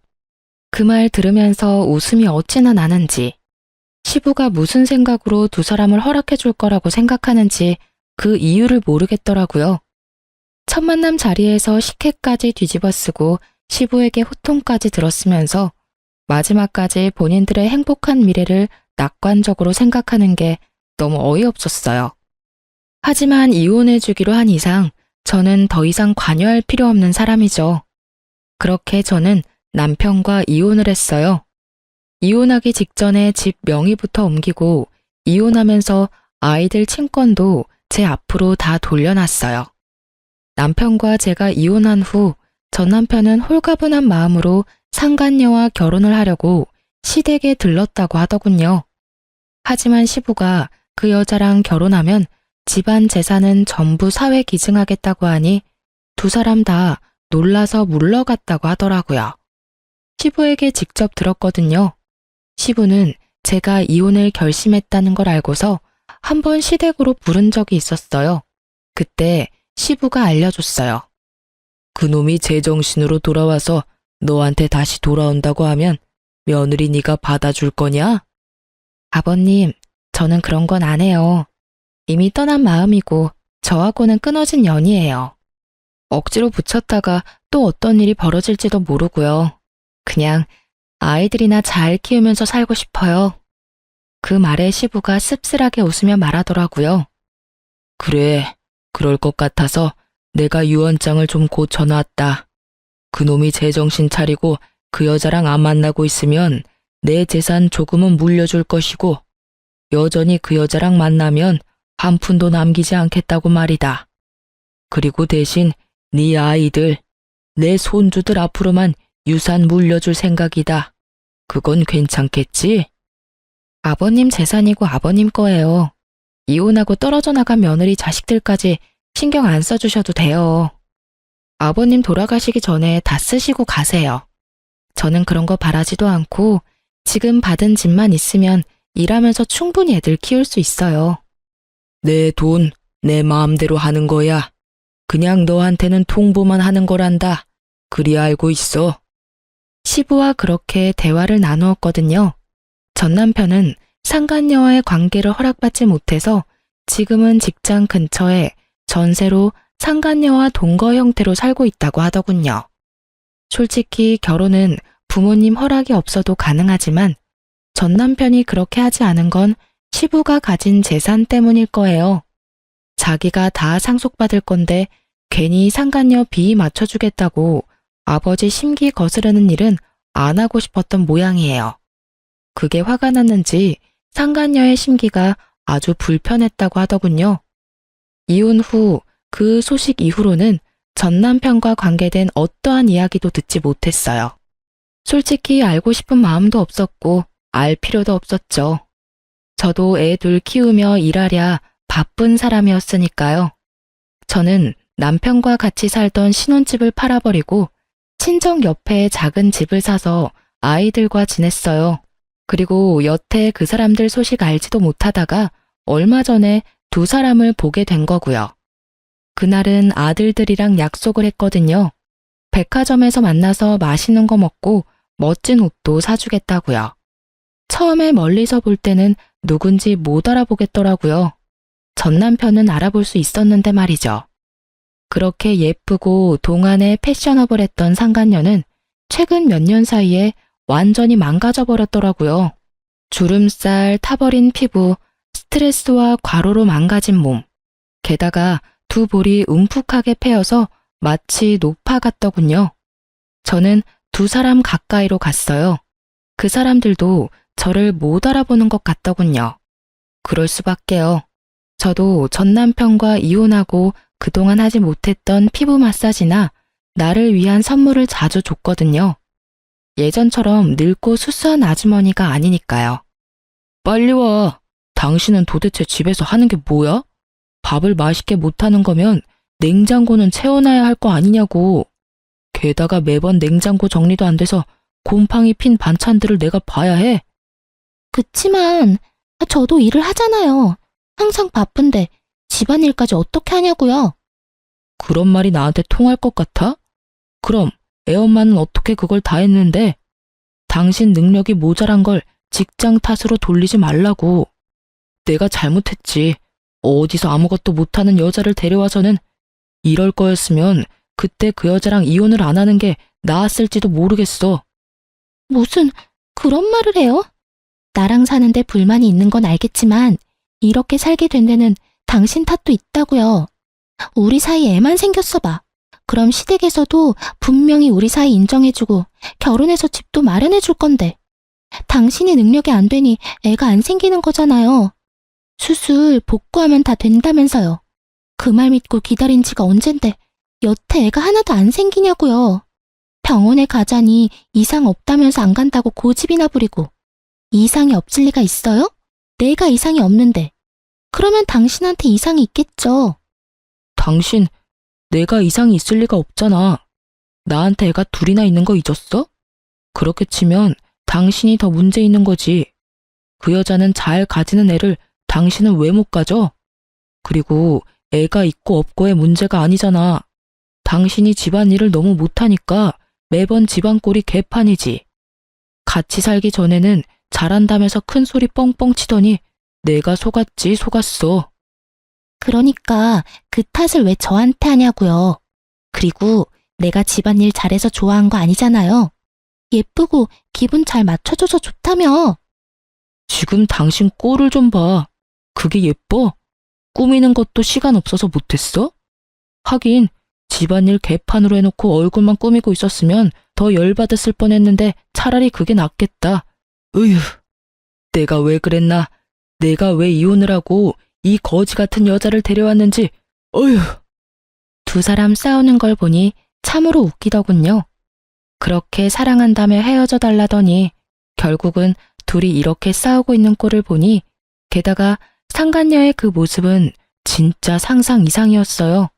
그 말 들으면서 웃음이 어찌나 나는지, 시부가 무슨 생각으로 두 사람을 허락해줄 거라고 생각하는지 그 이유를 모르겠더라고요. 첫 만남 자리에서 식혜까지 뒤집어 쓰고 시부에게 호통까지 들었으면서 마지막까지 본인들의 행복한 미래를 낙관적으로 생각하는 게 너무 어이없었어요. 하지만 이혼해주기로 한 이상 저는 더 이상 관여할 필요 없는 사람이죠. 그렇게 저는 남편과 이혼을 했어요. 이혼하기 직전에 집 명의부터 옮기고 이혼하면서 아이들 친권도 제 앞으로 다 돌려놨어요. 남편과 제가 이혼한 후 전 남편은 홀가분한 마음으로 상간녀와 결혼을 하려고 시댁에 들렀다고 하더군요. 하지만 시부가 그 여자랑 결혼하면 집안 재산은 전부 사회 기증하겠다고 하니 두 사람 다 놀라서 물러갔다고 하더라고요. 시부에게 직접 들었거든요. 시부는 제가 이혼을 결심했다는 걸 알고서 한 번 시댁으로 부른 적이 있었어요. 그때 시부가 알려줬어요. 그놈이 제정신으로 돌아와서 너한테 다시 돌아온다고 하면 며느리 네가 받아줄 거냐? 아버님, 저는 그런 건 안 해요. 이미 떠난 마음이고 저하고는 끊어진 연이에요. 억지로 붙였다가 또 어떤 일이 벌어질지도 모르고요. 그냥 아이들이나 잘 키우면서 살고 싶어요. 그 말에 시부가 씁쓸하게 웃으며 말하더라고요. 그래, 그럴 것 같아서 내가 유언장을 좀 고쳐놨다. 그놈이 제정신 차리고 그 여자랑 안 만나고 있으면 내 재산 조금은 물려줄 것이고 여전히 그 여자랑 만나면 한 푼도 남기지 않겠다고 말이다. 그리고 대신 네 아이들, 내 손주들 앞으로만 유산 물려줄 생각이다. 그건 괜찮겠지? 아버님 재산이고 아버님 거예요. 이혼하고 떨어져 나간 며느리 자식들까지 신경 안 써주셔도 돼요. 아버님 돌아가시기 전에 다 쓰시고 가세요. 저는 그런 거 바라지도 않고 지금 받은 집만 있으면 일하면서 충분히 애들 키울 수 있어요. 내 돈, 내 마음대로 하는 거야. 그냥 너한테는 통보만 하는 거란다. 그리 알고 있어. 시부와 그렇게 대화를 나누었거든요. 전 남편은 상간녀와의 관계를 허락받지 못해서 지금은 직장 근처에 전세로 상간녀와 동거 형태로 살고 있다고 하더군요. 솔직히 결혼은 부모님 허락이 없어도 가능하지만 전 남편이 그렇게 하지 않은 건 시부가 가진 재산 때문일 거예요. 자기가 다 상속받을 건데 괜히 상간녀 비위 맞춰주겠다고 아버지 심기 거스르는 일은 안 하고 싶었던 모양이에요. 그게 화가 났는지 상간녀의 심기가 아주 불편했다고 하더군요. 이혼 후 그 소식 이후로는 전 남편과 관계된 어떠한 이야기도 듣지 못했어요. 솔직히 알고 싶은 마음도 없었고 알 필요도 없었죠. 저도 애 둘 키우며 일하랴 바쁜 사람이었으니까요. 저는 남편과 같이 살던 신혼집을 팔아버리고 친정 옆에 작은 집을 사서 아이들과 지냈어요. 그리고 여태 그 사람들 소식 알지도 못하다가 얼마 전에 두 사람을 보게 된 거고요. 그날은 아들들이랑 약속을 했거든요. 백화점에서 만나서 맛있는 거 먹고 멋진 옷도 사주겠다고요. 처음에 멀리서 볼 때는 누군지 못 알아보겠더라고요. 전 남편은 알아볼 수 있었는데 말이죠. 그렇게 예쁘고 동안에 패셔너블했던 상간녀는 최근 몇 년 사이에 완전히 망가져 버렸더라고요. 주름살, 타버린 피부, 스트레스와 과로로 망가진 몸. 게다가 두 볼이 움푹하게 패여서 마치 노파 같더군요. 저는 두 사람 가까이로 갔어요. 그 사람들도 저를 못 알아보는 것 같더군요. 그럴 수밖에요. 저도 전 남편과 이혼하고 그동안 하지 못했던 피부 마사지나 나를 위한 선물을 자주 줬거든요. 예전처럼 늙고 수수한 아주머니가 아니니까요. 빨리 와. 당신은 도대체 집에서 하는 게 뭐야? 밥을 맛있게 못하는 거면 냉장고는 채워놔야 할 거 아니냐고. 게다가 매번 냉장고 정리도 안 돼서 곰팡이 핀 반찬들을 내가 봐야 해. 그치만 저도 일을 하잖아요. 항상 바쁜데 집안일까지 어떻게 하냐고요. 그런 말이 나한테 통할 것 같아? 그럼 애엄마는 어떻게 그걸 다 했는데? 당신 능력이 모자란 걸 직장 탓으로 돌리지 말라고. 내가 잘못했지. 어디서 아무것도 못하는 여자를 데려와서는. 이럴 거였으면 그때 그 여자랑 이혼을 안 하는 게 나았을지도 모르겠어. 무슨 그런 말을 해요? 나랑 사는데 불만이 있는 건 알겠지만 이렇게 살게 된 데는 당신 탓도 있다고요. 우리 사이에 애만 생겼어 봐. 그럼 시댁에서도 분명히 우리 사이 인정해주고 결혼해서 집도 마련해줄 건데 당신이 능력이 안 되니 애가 안 생기는 거잖아요. 수술 복구하면 다 된다면서요. 그 말 믿고 기다린 지가 언젠데 여태 애가 하나도 안 생기냐고요. 병원에 가자니 이상 없다면서 안 간다고 고집이나 부리고 이상이 없을 리가 있어요? 내가 이상이 없는데 그러면 당신한테 이상이 있겠죠. 당신, 내가 이상이 있을 리가 없잖아. 나한테 애가 둘이나 있는 거 잊었어? 그렇게 치면 당신이 더 문제 있는 거지. 그 여자는 잘 가지는 애를 당신은 왜 못 가져? 그리고 애가 있고 없고의 문제가 아니잖아. 당신이 집안일을 너무 못하니까 매번 집안꼴이 개판이지. 같이 살기 전에는 잘한다면서 큰 소리 뻥뻥 치더니 내가 속았어. 그러니까 그 탓을 왜 저한테 하냐고요. 그리고 내가 집안일 잘해서 좋아한 거 아니잖아요. 예쁘고 기분 잘 맞춰줘서 좋다며. 지금 당신 꼴을 좀 봐. 그게 예뻐? 꾸미는 것도 시간 없어서 못했어? 하긴 집안일 개판으로 해놓고 얼굴만 꾸미고 있었으면 더 열받았을 뻔했는데 차라리 그게 낫겠다. 으휴, 내가 왜 그랬나? 내가 왜 이혼을 하고 이 거지 같은 여자를 데려왔는지. 어휴. 두 사람 싸우는 걸 보니 참으로 웃기더군요. 그렇게 사랑한다며 헤어져 달라더니 결국은 둘이 이렇게 싸우고 있는 꼴을 보니 게다가 상간녀의 그 모습은 진짜 상상 이상이었어요.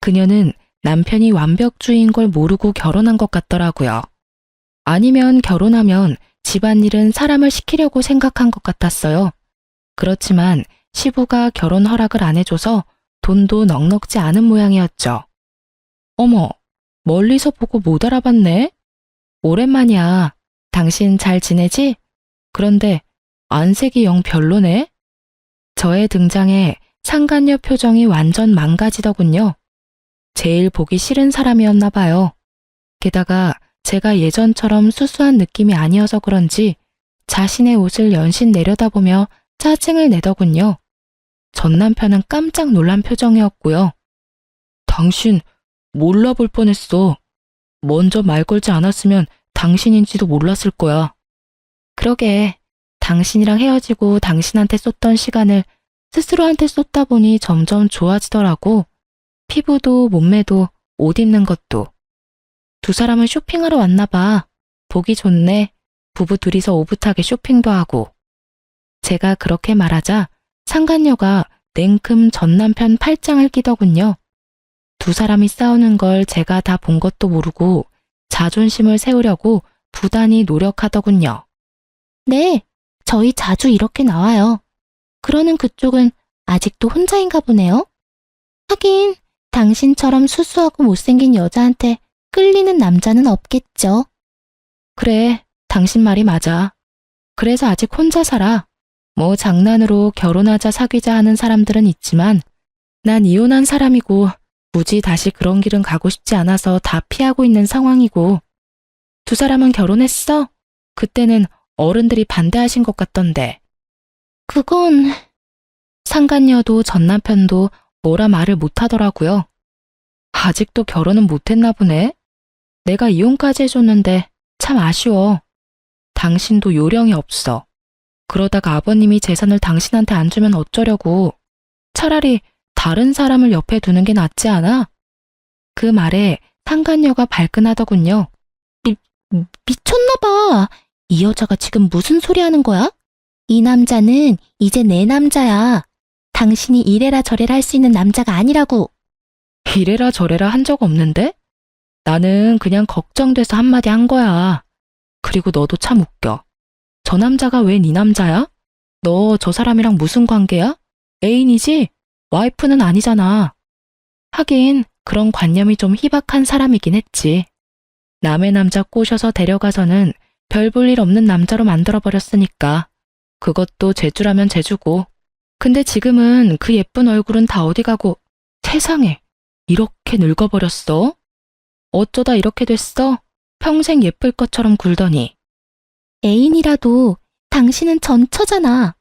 그녀는 남편이 완벽주의인 걸 모르고 결혼한 것 같더라고요. 아니면 결혼하면 집안일은 사람을 시키려고 생각한 것 같았어요. 그렇지만 시부가 결혼 허락을 안 해줘서 돈도 넉넉지 않은 모양이었죠. 어머, 멀리서 보고 못 알아봤네? 오랜만이야. 당신 잘 지내지? 그런데 안색이 영 별로네? 저의 등장에 상간녀 표정이 완전 망가지더군요. 제일 보기 싫은 사람이었나 봐요. 게다가 제가 예전처럼 수수한 느낌이 아니어서 그런지 자신의 옷을 연신 내려다보며 짜증을 내더군요. 전 남편은 깜짝 놀란 표정이었고요. 당신 몰라볼 뻔했어. 먼저 말 걸지 않았으면 당신인지도 몰랐을 거야. 그러게, 당신이랑 헤어지고 당신한테 쏟던 시간을 스스로한테 쏟다 보니 점점 좋아지더라고. 피부도 몸매도 옷 입는 것도. 두 사람은 쇼핑하러 왔나 봐. 보기 좋네. 부부 둘이서 오붓하게 쇼핑도 하고. 제가 그렇게 말하자 상간녀가 냉큼 전 남편 팔짱을 끼더군요. 두 사람이 싸우는 걸 제가 다 본 것도 모르고 자존심을 세우려고 부단히 노력하더군요. 네, 저희 자주 이렇게 나와요. 그러는 그쪽은 아직도 혼자인가 보네요. 하긴 당신처럼 수수하고 못생긴 여자한테 끌리는 남자는 없겠죠. 그래, 당신 말이 맞아. 그래서 아직 혼자 살아. 뭐 장난으로 결혼하자 사귀자 하는 사람들은 있지만 난 이혼한 사람이고 굳이 다시 그런 길은 가고 싶지 않아서 다 피하고 있는 상황이고. 두 사람은 결혼했어? 그때는 어른들이 반대하신 것 같던데. 그건... 상간녀도 전 남편도 뭐라 말을 못하더라고요. 아직도 결혼은 못했나 보네. 내가 이혼까지 해줬는데 참 아쉬워. 당신도 요령이 없어. 그러다가 아버님이 재산을 당신한테 안 주면 어쩌려고. 차라리 다른 사람을 옆에 두는 게 낫지 않아? 그 말에 상간녀가 발끈하더군요. 미쳤나 봐. 이 여자가 지금 무슨 소리 하는 거야? 이 남자는 이제 내 남자야. 당신이 이래라 저래라 할 수 있는 남자가 아니라고. 이래라 저래라 한 적 없는데? 나는 그냥 걱정돼서 한마디 한 거야. 그리고 너도 참 웃겨. 저 남자가 왜 네 남자야? 너 저 사람이랑 무슨 관계야? 애인이지? 와이프는 아니잖아. 하긴 그런 관념이 좀 희박한 사람이긴 했지. 남의 남자 꼬셔서 데려가서는 별 볼 일 없는 남자로 만들어버렸으니까. 그것도 재주라면 재주고. 근데 지금은 그 예쁜 얼굴은 다 어디 가고, 세상에, 이렇게 늙어버렸어? 어쩌다 이렇게 됐어? 평생 예쁠 것처럼 굴더니. 애인이라도 당신은 전처잖아.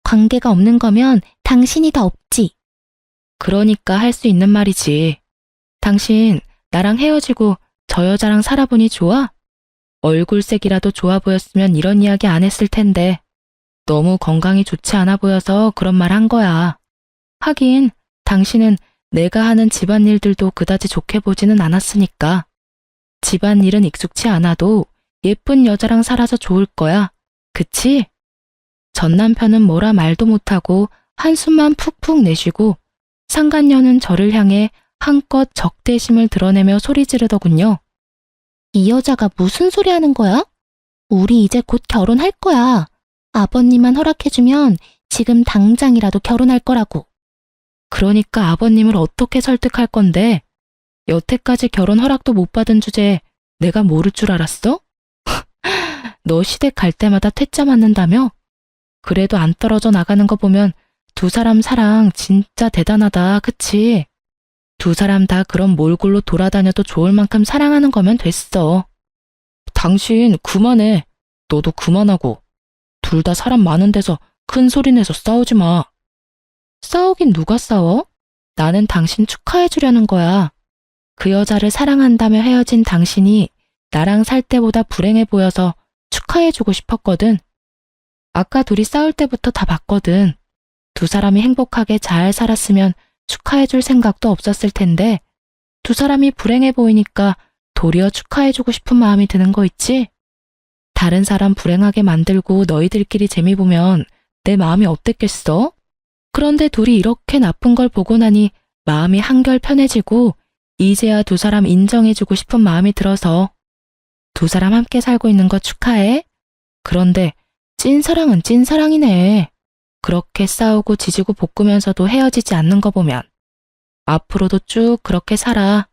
관계가 없는 거면 당신이 다 없지. 그러니까 할 수 있는 말이지. 당신 나랑 헤어지고 저 여자랑 살아보니 좋아? 얼굴색이라도 좋아 보였으면 이런 이야기 안 했을 텐데. 너무 건강이 좋지 않아 보여서 그런 말 한 거야. 하긴 당신은 내가 하는 집안일들도 그다지 좋게 보지는 않았으니까. 집안일은 익숙치 않아도 예쁜 여자랑 살아서 좋을 거야. 그치? 전 남편은 뭐라 말도 못하고 한숨만 푹푹 내쉬고 상간녀는 저를 향해 한껏 적대심을 드러내며 소리 지르더군요. 이 여자가 무슨 소리 하는 거야? 우리 이제 곧 결혼할 거야. 아버님만 허락해주면 지금 당장이라도 결혼할 거라고. 그러니까 아버님을 어떻게 설득할 건데? 여태까지 결혼 허락도 못 받은 주제에 내가 모를 줄 알았어? 너 시댁 갈 때마다 퇴짜 맞는다며? 그래도 안 떨어져 나가는 거 보면 두 사람 사랑 진짜 대단하다, 그치? 두 사람 다 그런 몰골로 돌아다녀도 좋을 만큼 사랑하는 거면 됐어. 당신 그만해. 너도 그만하고. 둘 다 사람 많은 데서 큰 소리 내서 싸우지 마. 싸우긴 누가 싸워? 나는 당신 축하해 주려는 거야. 그 여자를 사랑한다며 헤어진 당신이 나랑 살 때보다 불행해 보여서 축하해 주고 싶었거든. 아까 둘이 싸울 때부터 다 봤거든. 두 사람이 행복하게 잘 살았으면 축하해 줄 생각도 없었을 텐데 두 사람이 불행해 보이니까 도리어 축하해 주고 싶은 마음이 드는 거 있지? 다른 사람 불행하게 만들고 너희들끼리 재미 보면 내 마음이 어땠겠어? 그런데 둘이 이렇게 나쁜 걸 보고 나니 마음이 한결 편해지고 이제야 두 사람 인정해주고 싶은 마음이 들어서 두 사람 함께 살고 있는 거 축하해. 그런데 찐사랑은 찐사랑이네. 그렇게 싸우고 지지고 볶으면서도 헤어지지 않는 거 보면 앞으로도 쭉 그렇게 살아.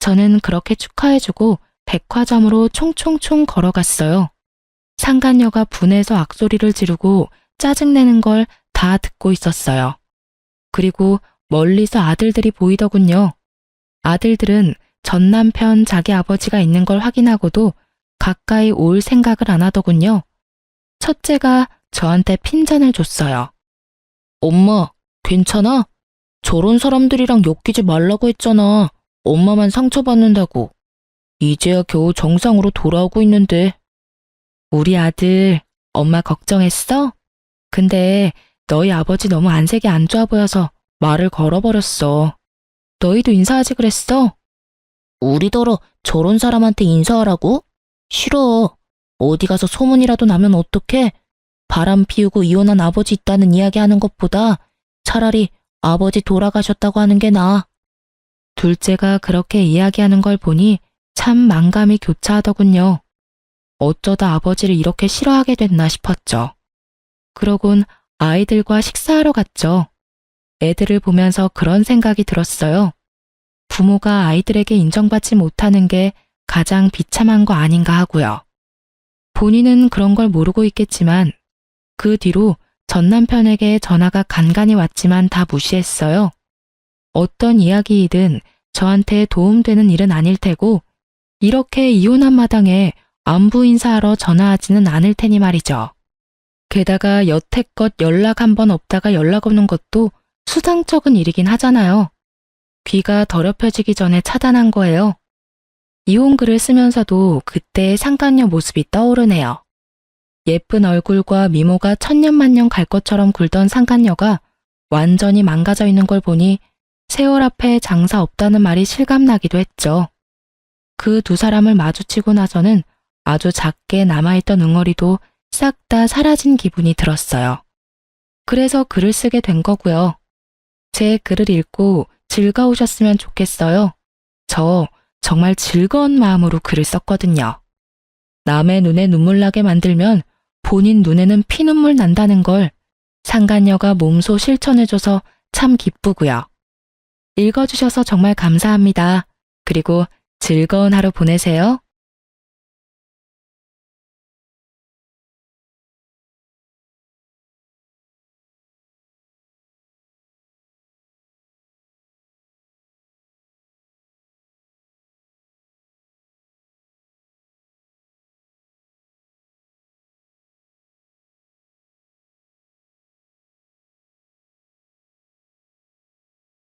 저는 그렇게 축하해주고 백화점으로 총총총 걸어갔어요. 상간녀가 분해서 악소리를 지르고 짜증내는 걸 다 듣고 있었어요. 그리고 멀리서 아들들이 보이더군요. 아들들은 전 남편 자기 아버지가 있는 걸 확인하고도 가까이 올 생각을 안 하더군요. 첫째가 저한테 핀잔을 줬어요. 엄마, 괜찮아? 저런 사람들이랑 엮이지 말라고 했잖아. 엄마만 상처받는다고. 이제야 겨우 정상으로 돌아오고 있는데. 우리 아들, 엄마 걱정했어? 근데 너희 아버지 너무 안색이 안 좋아 보여서 말을 걸어버렸어. 너희도 인사하지 그랬어? 우리더러 저런 사람한테 인사하라고? 싫어. 어디 가서 소문이라도 나면 어떡해? 바람 피우고 이혼한 아버지 있다는 이야기하는 것보다 차라리 아버지 돌아가셨다고 하는 게 나아. 둘째가 그렇게 이야기하는 걸 보니 참 만감이 교차하더군요. 어쩌다 아버지를 이렇게 싫어하게 됐나 싶었죠. 그러곤 아이들과 식사하러 갔죠. 애들을 보면서 그런 생각이 들었어요. 부모가 아이들에게 인정받지 못하는 게 가장 비참한 거 아닌가 하고요. 본인은 그런 걸 모르고 있겠지만 그 뒤로 전 남편에게 전화가 간간히 왔지만 다 무시했어요. 어떤 이야기이든 저한테 도움되는 일은 아닐 테고 이렇게 이혼한 마당에 안부 인사하러 전화하지는 않을 테니 말이죠. 게다가 여태껏 연락 한 번 없다가 연락 오는 것도 수상쩍은 일이긴 하잖아요. 귀가 더럽혀지기 전에 차단한 거예요. 이혼 글을 쓰면서도 그때의 상간녀 모습이 떠오르네요. 예쁜 얼굴과 미모가 천년만년 갈 것처럼 굴던 상간녀가 완전히 망가져 있는 걸 보니 세월 앞에 장사 없다는 말이 실감나기도 했죠. 그 두 사람을 마주치고 나서는 아주 작게 남아있던 응어리도 싹 다 사라진 기분이 들었어요. 그래서 글을 쓰게 된 거고요. 제 글을 읽고 즐거우셨으면 좋겠어요. 저 정말 즐거운 마음으로 글을 썼거든요. 남의 눈에 눈물 나게 만들면 본인 눈에는 피눈물 난다는 걸 상간녀가 몸소 실천해줘서 참 기쁘고요. 읽어주셔서 정말 감사합니다. 그리고 즐거운 하루 보내세요.